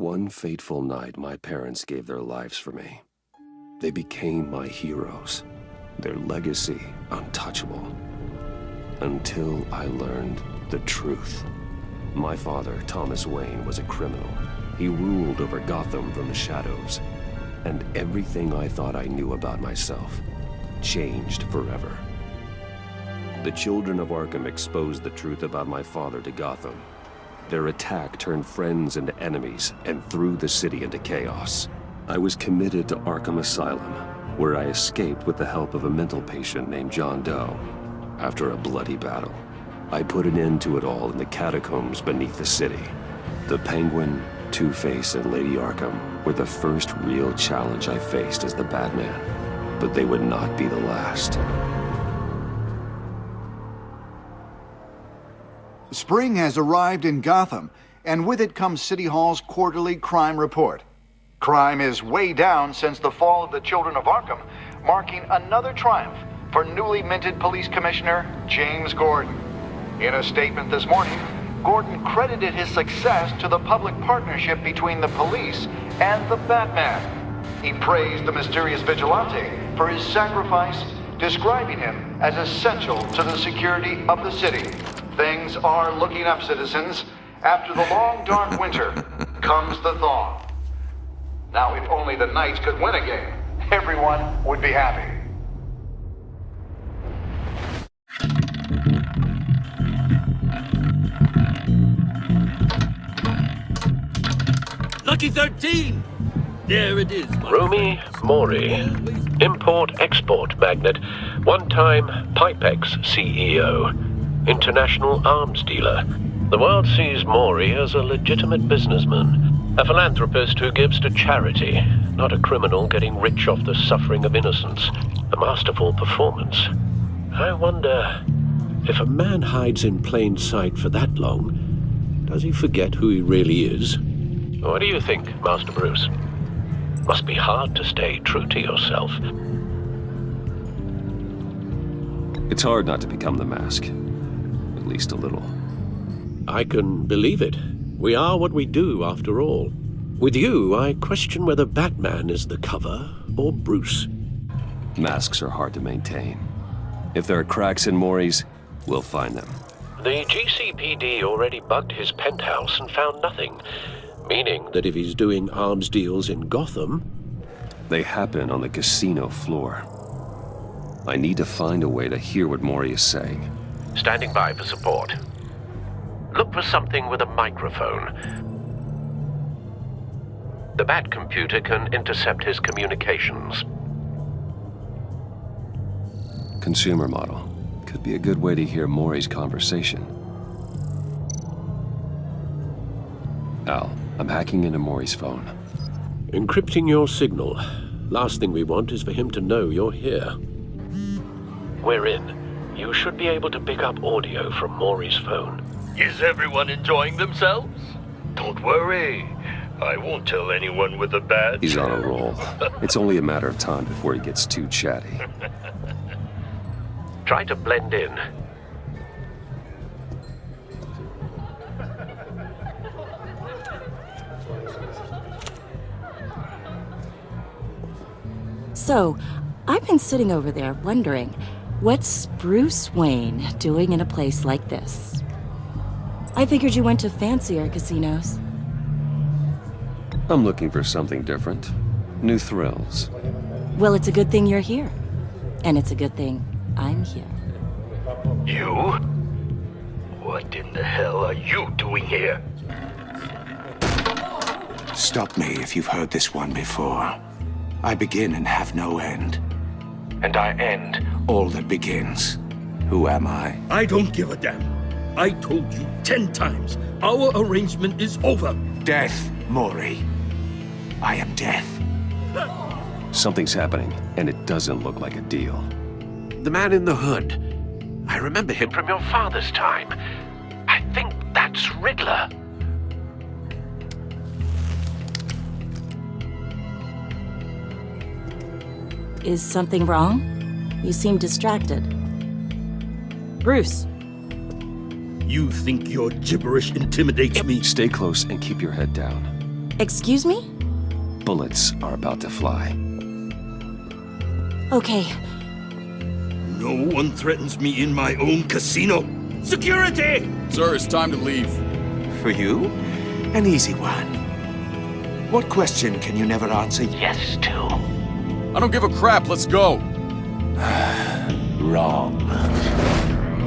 One fateful night, my parents gave their lives for me. They became my heroes, their legacy untouchable. Until I learned the truth. My father, Thomas Wayne, was a criminal. He ruled over Gotham from the shadows. And everything I thought I knew about myself changed forever. The children of Arkham exposed the truth about my father to Gotham. Their attack turned friends into enemies and threw the city into chaos. I was committed to Arkham Asylum, where I escaped with the help of a mental patient named John Doe. After a bloody battle, I put an end to it all in the catacombs beneath the city. The Penguin, Two-Face, and Lady Arkham were the first real challenge I faced as the Batman, but they would not be the last. Spring has arrived in Gotham, and with it comes City Hall's quarterly crime report. Crime is way down since the fall of the Children of Arkham, marking another triumph for newly minted Police Commissioner James Gordon. In a statement this morning, Gordon credited his success to the public partnership between the police and the Batman. He praised the mysterious vigilante for his sacrifice, describing him as essential to the security of the city. Things are looking up, citizens. After the long, dark winter comes the thaw. Now, if only the Knights could win a game, everyone would be happy. Lucky 13! There it is. Rumi Mori, import-export magnate, one-time Pipex CEO, international arms dealer. The world sees Mori as a legitimate businessman, a philanthropist who gives to charity, not a criminal getting rich off the suffering of innocence. A masterful performance. I wonder, if a man hides in plain sight for that long, does he forget who he really is? What do you think, Master Bruce? Must be hard to stay true to yourself. It's hard not to become the Mask. At least a little. I can believe it. We are what we do, after all. With you, I question whether Batman is the cover or Bruce. Masks are hard to maintain. If there are cracks in Mori's, we'll find them. The GCPD already bugged his penthouse and found nothing. Meaning that if he's doing arms deals in Gotham... They happen on the casino floor. I need to find a way to hear what Mori is saying. Standing by for support. Look for something with a microphone. The Bat computer can intercept his communications. Consumer model. Could be a good way to hear Mori's conversation. Al, I'm hacking into Mori's phone. Encrypting your signal. Last thing we want is for him to know you're here. We're in. You should be able to pick up audio from Mori's phone. Is everyone enjoying themselves? Don't worry. I won't tell anyone with a badge. He's on a roll. It's only a matter of time before he gets too chatty. Try to blend in. So, I've been sitting over there wondering, what's Bruce Wayne doing in a place like this? I figured you went to fancier casinos. I'm looking for something different. New thrills. Well, it's a good thing you're here. And it's a good thing I'm here. You? What in the hell are you doing here? Stop me if you've heard this one before. I begin and have no end. And I end all that begins. Who am I? I don't give a damn. I told you 10 times. Our arrangement is over. Death, Mori. I am death. Something's happening, and it doesn't look like a deal. The man in the hood. I remember him from your father's time. I think that's Riddler. Is something wrong? You seem distracted. Bruce. You think your gibberish intimidates me? Stay close and keep your head down. Excuse me? Bullets are about to fly. Okay. No one threatens me in my own casino. Security! Sir, it's time to leave. For you, an easy one. What question can you never answer yes to? I don't give a crap, let's go. Wrong.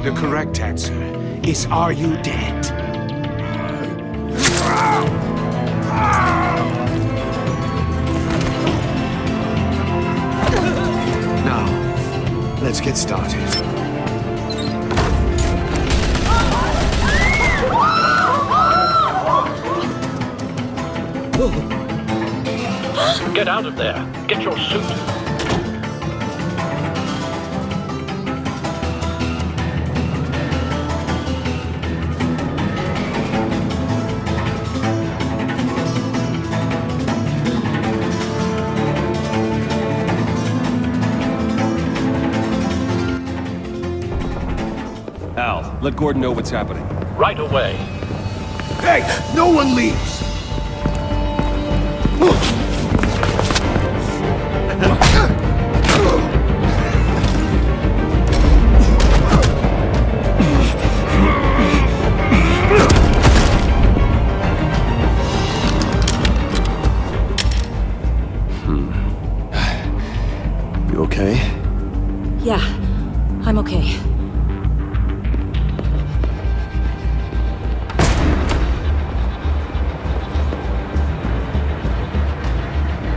The correct answer is, are you dead? Now, let's get started. Get out of there. Get your suit. Al, let Gordon know what's happening. Right away. Hey, no one leaves! You okay? Yeah, I'm okay.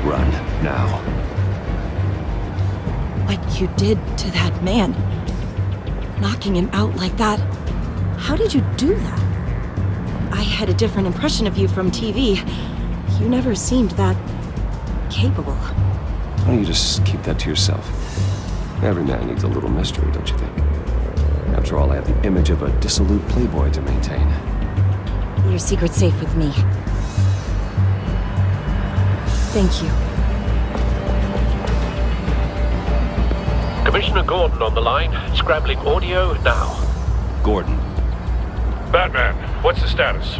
Run, now. What you did to that man, knocking him out like that, how did you do that? I had a different impression of you from TV. You never seemed that capable. Why don't you just keep that to yourself? Every man needs a little mystery, don't you think? After all, I have the image of a dissolute playboy to maintain. Your secret's safe with me. Thank you. Commissioner Gordon on the line. Scrambling audio now. Gordon. Batman, what's the status?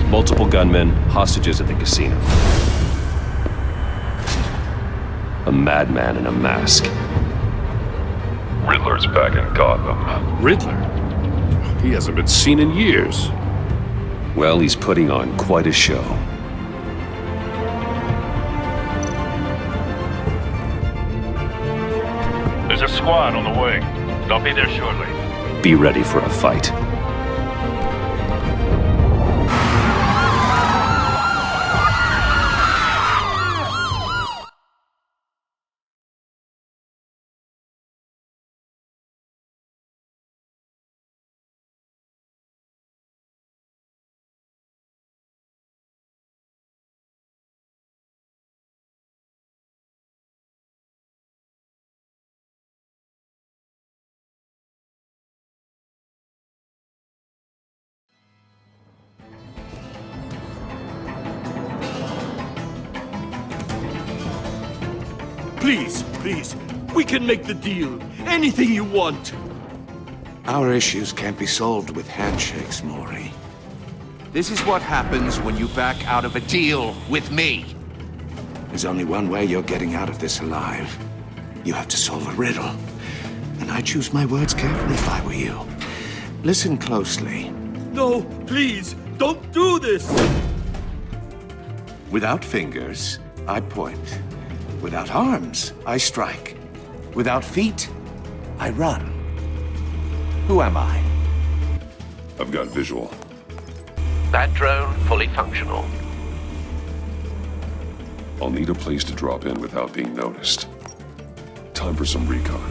Multiple gunmen, hostages at the casino. A madman in a mask. Riddler's back in Gotham. Riddler? He hasn't been seen in years. Well, he's putting on quite a show. There's a squad on the way. They'll be there shortly. Be ready for a fight. Please, we can make the deal. Anything you want. Our issues can't be solved with handshakes, Maury. This is what happens when you back out of a deal with me. There's only one way you're getting out of this alive. You have to solve a riddle. And I choose my words carefully if I were you. Listen closely. No, please, don't do this! Without fingers, I point. Without arms, I strike. Without feet, I run. Who am I? I've got visual. That drone fully functional. I'll need a place to drop in without being noticed. Time for some recon.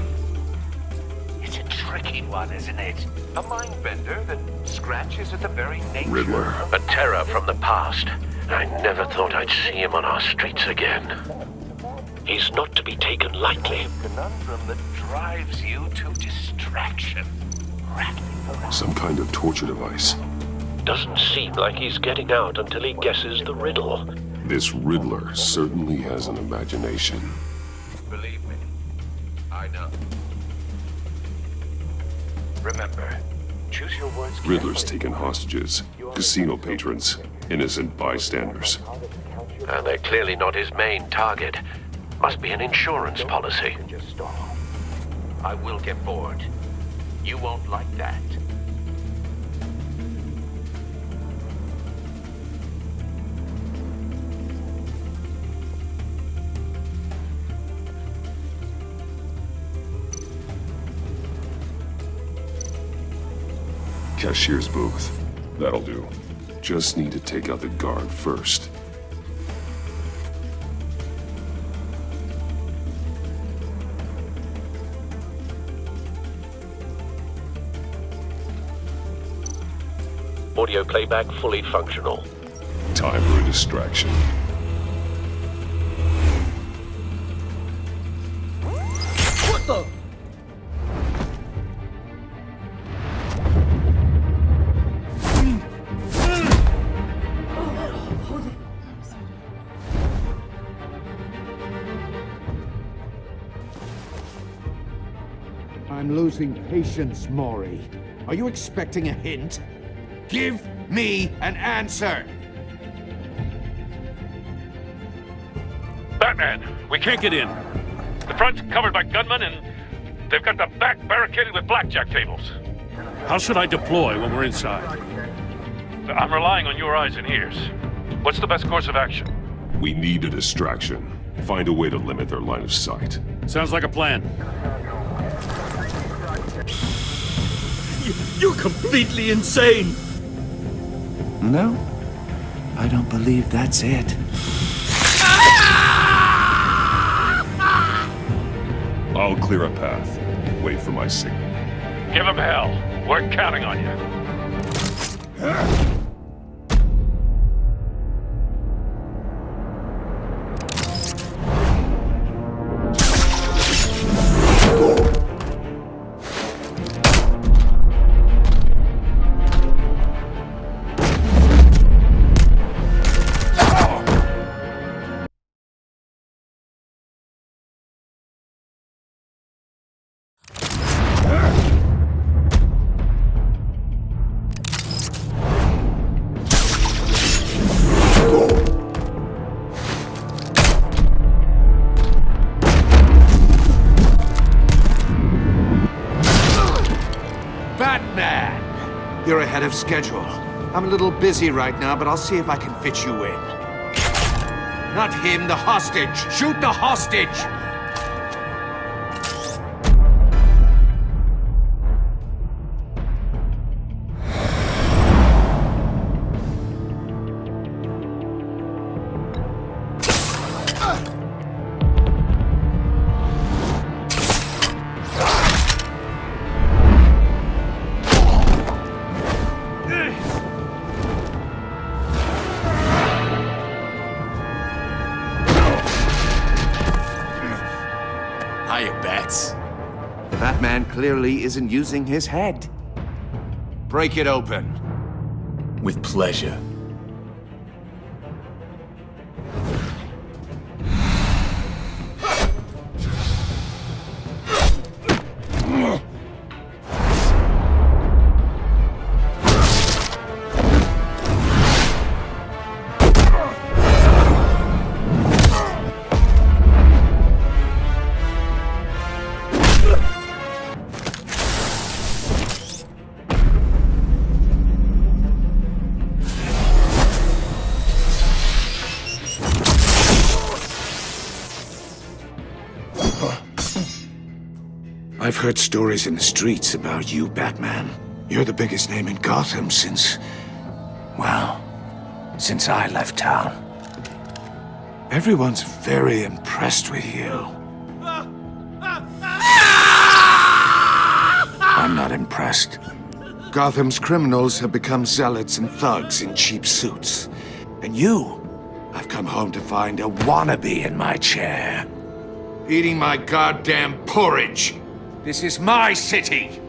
It's a tricky one, isn't it? A mind bender that scratches at the very nature. Riddler. A terror from the past. I never thought I'd see him on our streets again. He's not to be taken lightly. Conundrum that drives you to distraction. Rattling around. Some kind of torture device. Doesn't seem like he's getting out until he guesses the riddle. This Riddler certainly has an imagination. Believe me, I know. Remember, choose your words Riddler's carefully. taken hostages, casino patrons, innocent bystanders. And they're clearly not his main target. Must be an insurance policy. Just stall. I will get bored. You won't like that. Cashier's booth. That'll do. Just need to take out the guard first. Audio playback fully functional. Time for a distraction. What the? I'm losing patience, Maury. Are you expecting a hint? Give me an answer! Batman, we can't get in. The front's covered by gunmen, and they've got the back barricaded with blackjack tables. How should I deploy when we're inside? I'm relying on your eyes and ears. What's the best course of action? We need a distraction. Find a way to limit their line of sight. Sounds like a plan. You're completely insane! No, I don't believe that's it. I'll clear a path. Wait for my signal. Give him hell. We're counting on you. Batman! You're ahead of schedule. I'm a little busy right now, but I'll see if I can fit you in. Not him, the hostage! Shoot the hostage! The Batman clearly isn't using his head. Break it open. With pleasure. I've heard stories in the streets about you, Batman. You're the biggest name in Gotham since I left town. Everyone's very impressed with you. I'm not impressed. Gotham's criminals have become zealots and thugs in cheap suits. And I've come home to find a wannabe in my chair. Eating my goddamn porridge. This is my city.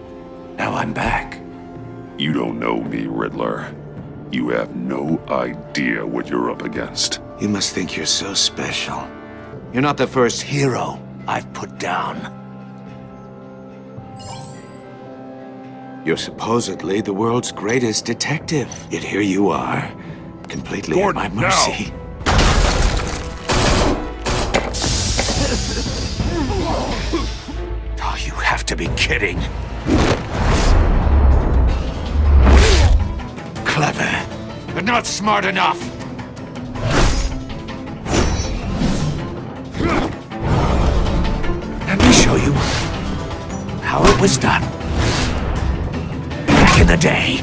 Now I'm back. You don't know me, Riddler. You have no idea what you're up against. You must think you're so special. You're not the first hero I've put down. You're supposedly the world's greatest detective. Yet here you are, completely Gordon, at my mercy. Oh, you have to be kidding. Clever, but not smart enough. Let me show you how it was done. Back in the day.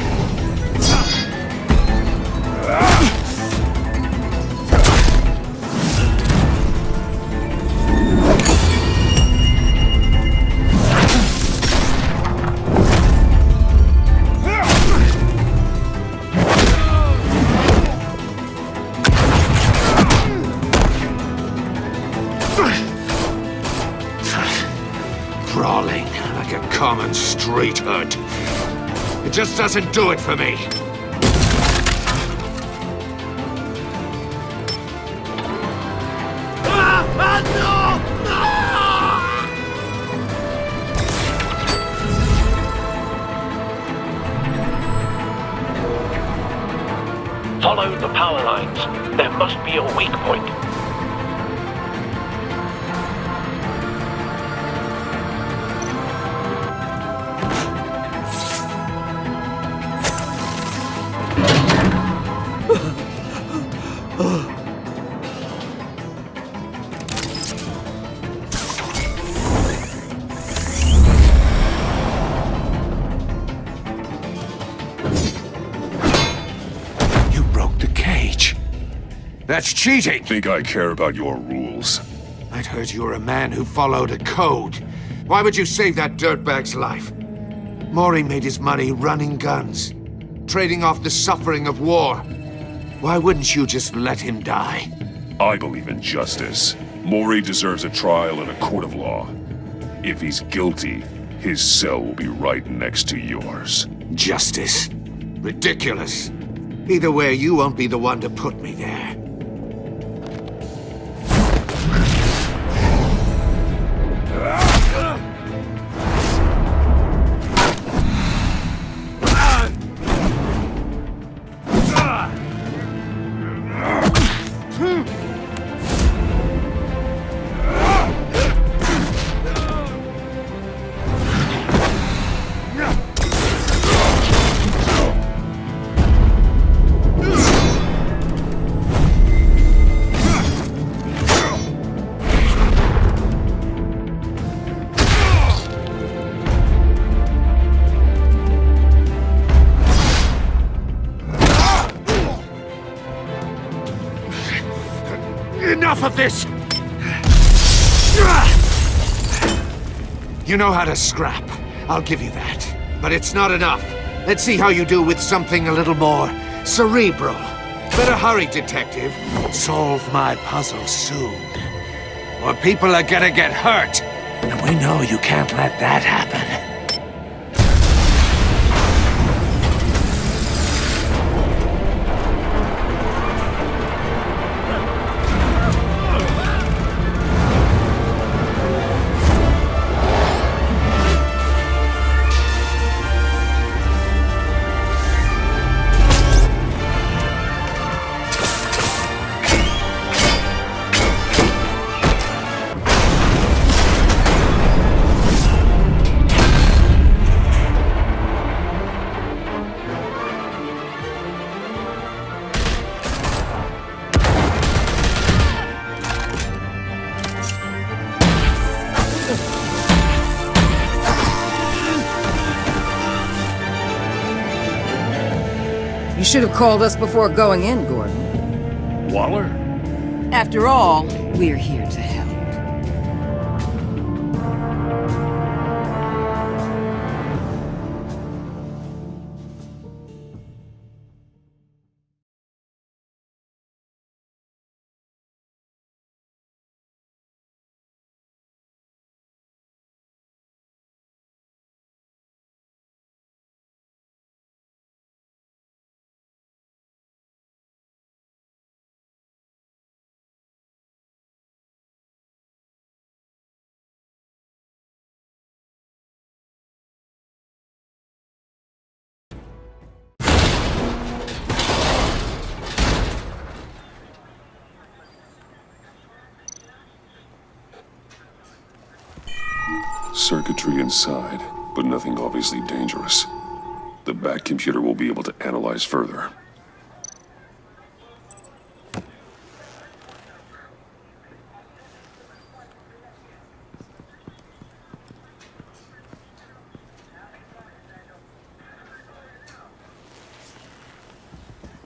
Crawling like a common street hood. It just doesn't do it for me. Follow the power lines. There must be a weak point. You broke the cage. That's cheating! Think I care about your rules? I'd heard you were a man who followed a code. Why would you save that dirtbag's life? Maury made his money running guns, trading off the suffering of war. Why wouldn't you just let him die? I believe in justice. Maury deserves a trial in a court of law. If he's guilty, his cell will be right next to yours. Justice? Ridiculous. Either way, you won't be the one to put me there. Enough of this! You know how to scrap. I'll give you that. But it's not enough. Let's see how you do with something a little more cerebral. Better hurry, detective. Solve my puzzle soon. Or people are gonna get hurt. And we know you can't let that happen. You should have called us before going in, Gordon. Waller? After all, we're here to help. Circuitry inside, but nothing obviously dangerous. The back computer will be able to analyze further.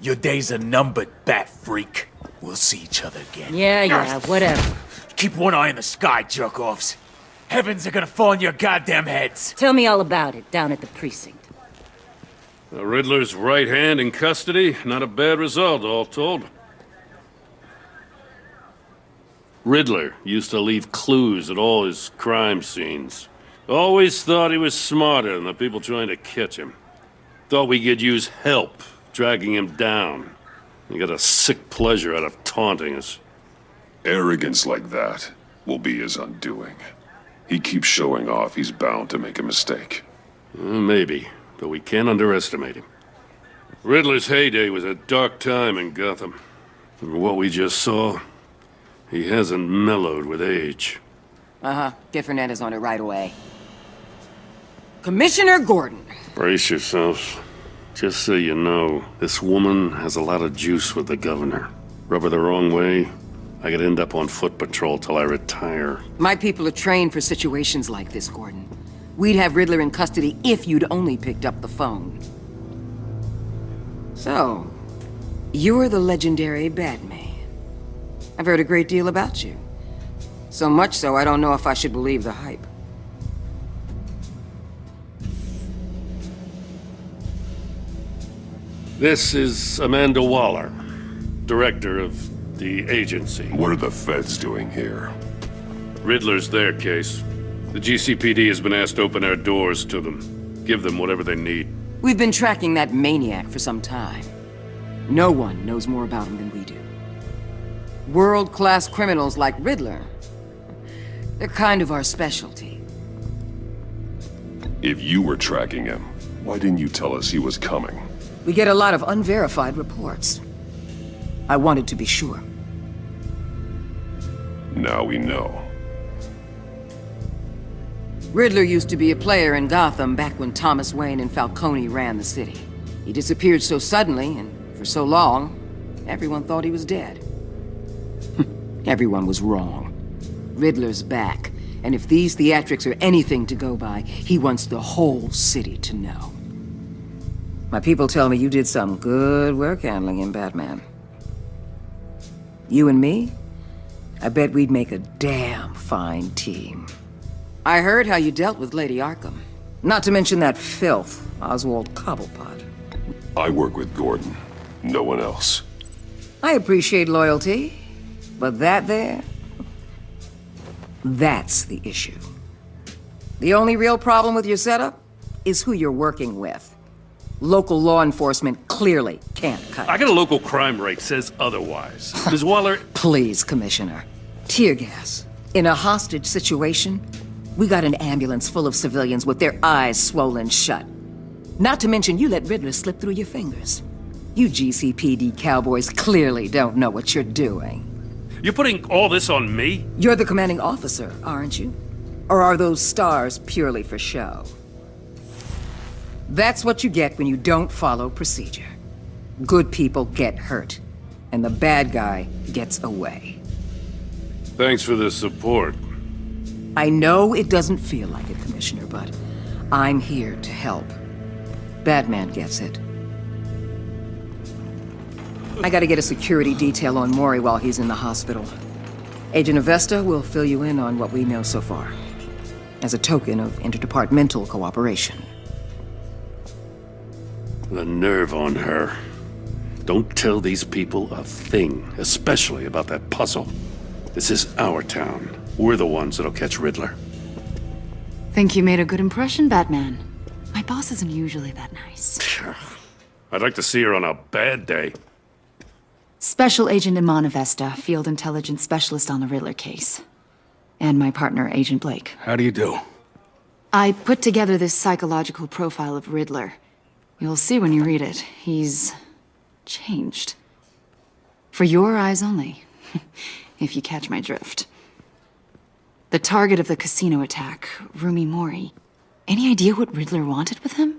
Your days are numbered, bat freak. We'll see each other again. Yeah, whatever. Keep one eye in the sky, jerk-offs. Heavens are gonna fall on your goddamn heads. Tell me all about it down at the precinct. The Riddler's right hand in custody. Not a bad result, all told. Riddler used to leave clues at all his crime scenes. Always thought he was smarter than the people trying to catch him. Thought we could use help dragging him down. He got a sick pleasure out of taunting us. Arrogance like that will be his undoing. He keeps showing off, he's bound to make a mistake. Maybe, but we can't underestimate him. Riddler's heyday was a dark time in Gotham. From what we just saw, he hasn't mellowed with age. Get Fernandez on it right away. Commissioner Gordon. Brace yourselves. Just so you know, this woman has a lot of juice with the governor. Rub her the wrong way, I could end up on foot patrol till I retire. My people are trained for situations like this, Gordon. We'd have Riddler in custody if you'd only picked up the phone. So, you're the legendary Batman. I've heard a great deal about you. So much so, I don't know if I should believe the hype. This is Amanda Waller, director of the agency. What are the feds doing here? Riddler's their case. The GCPD has been asked to open our doors to them. Give them whatever they need. We've been tracking that maniac for some time. No one knows more about him than we do. World-class criminals like Riddler. They're kind of our specialty. If you were tracking him, why didn't you tell us he was coming? We get a lot of unverified reports. I wanted to be sure. Now we know. Riddler used to be a player in Gotham back when Thomas Wayne and Falcone ran the city. He disappeared so suddenly and for so long, everyone thought he was dead. Everyone was wrong. Riddler's back, and if these theatrics are anything to go by, he wants the whole city to know. My people tell me you did some good work handling him, Batman. You and me? I bet we'd make a damn fine team. I heard how you dealt with Lady Arkham. Not to mention that filth, Oswald Cobblepot. I work with Gordon. No one else. I appreciate loyalty, but that there... that's the issue. The only real problem with your setup is who you're working with. Local law enforcement clearly can't cut it. I got a local crime rate says otherwise. Ms. Waller... Please, Commissioner. Tear gas. In a hostage situation, we got an ambulance full of civilians with their eyes swollen shut. Not to mention you let Riddler slip through your fingers. You GCPD cowboys clearly don't know what you're doing. You're putting all this on me? You're the commanding officer, aren't you? Or are those stars purely for show? That's what you get when you don't follow procedure. Good people get hurt, and the bad guy gets away. Thanks for the support. I know it doesn't feel like it, Commissioner, but I'm here to help. Batman gets it. I gotta get a security detail on Maury while he's in the hospital. Agent Avesta will fill you in on what we know so far, as a token of interdepartmental cooperation. The nerve on her. Don't tell these people a thing, especially about that puzzle. This is our town. We're the ones that'll catch Riddler. Think you made a good impression, Batman. My boss isn't usually that nice. I'd like to see her on a bad day. Special Agent Iman Avesta, Field Intelligence Specialist on the Riddler case. And my partner, Agent Blake. How do you do? I put together this psychological profile of Riddler. You'll see when you read it. He's... changed. For your eyes only. If you catch my drift. The target of the casino attack, Rumi Mori. Any idea what Riddler wanted with him?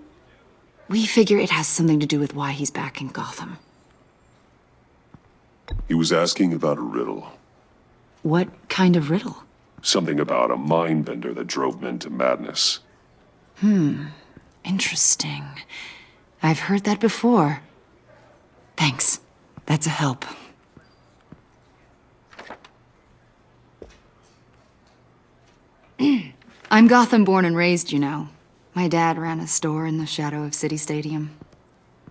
We figure it has something to do with why he's back in Gotham. He was asking about a riddle. What kind of riddle? Something about a mind-bender that drove men to madness. Interesting. I've heard that before. Thanks. That's a help. I'm Gotham born and raised, you know. My dad ran a store in the shadow of City Stadium.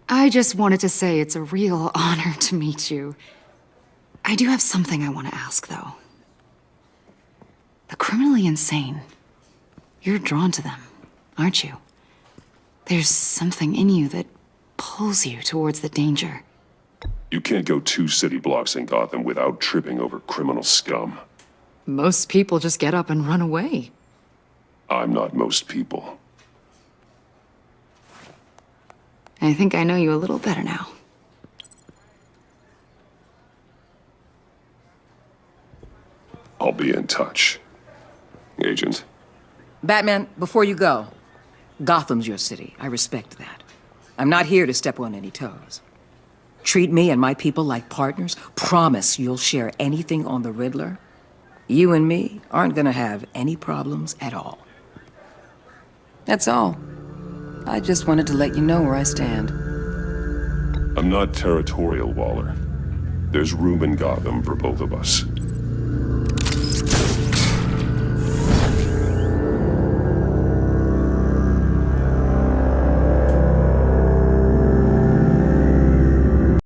I just wanted to say it's a real honor to meet you. I do have something I want to ask, though. The criminally insane. You're drawn to them, aren't you? There's something in you that pulls you towards the danger. You can't go 2 city blocks in Gotham without tripping over criminal scum. Most people just get up and run away. I'm not most people. I think I know you a little better now. I'll be in touch. Agent. Batman, before you go, Gotham's your city. I respect that. I'm not here to step on any toes. Treat me and my people like partners. Promise you'll share anything on the Riddler. You and me aren't gonna have any problems at all. That's all. I just wanted to let you know where I stand. I'm not territorial, Waller. There's room in Gotham for both of us.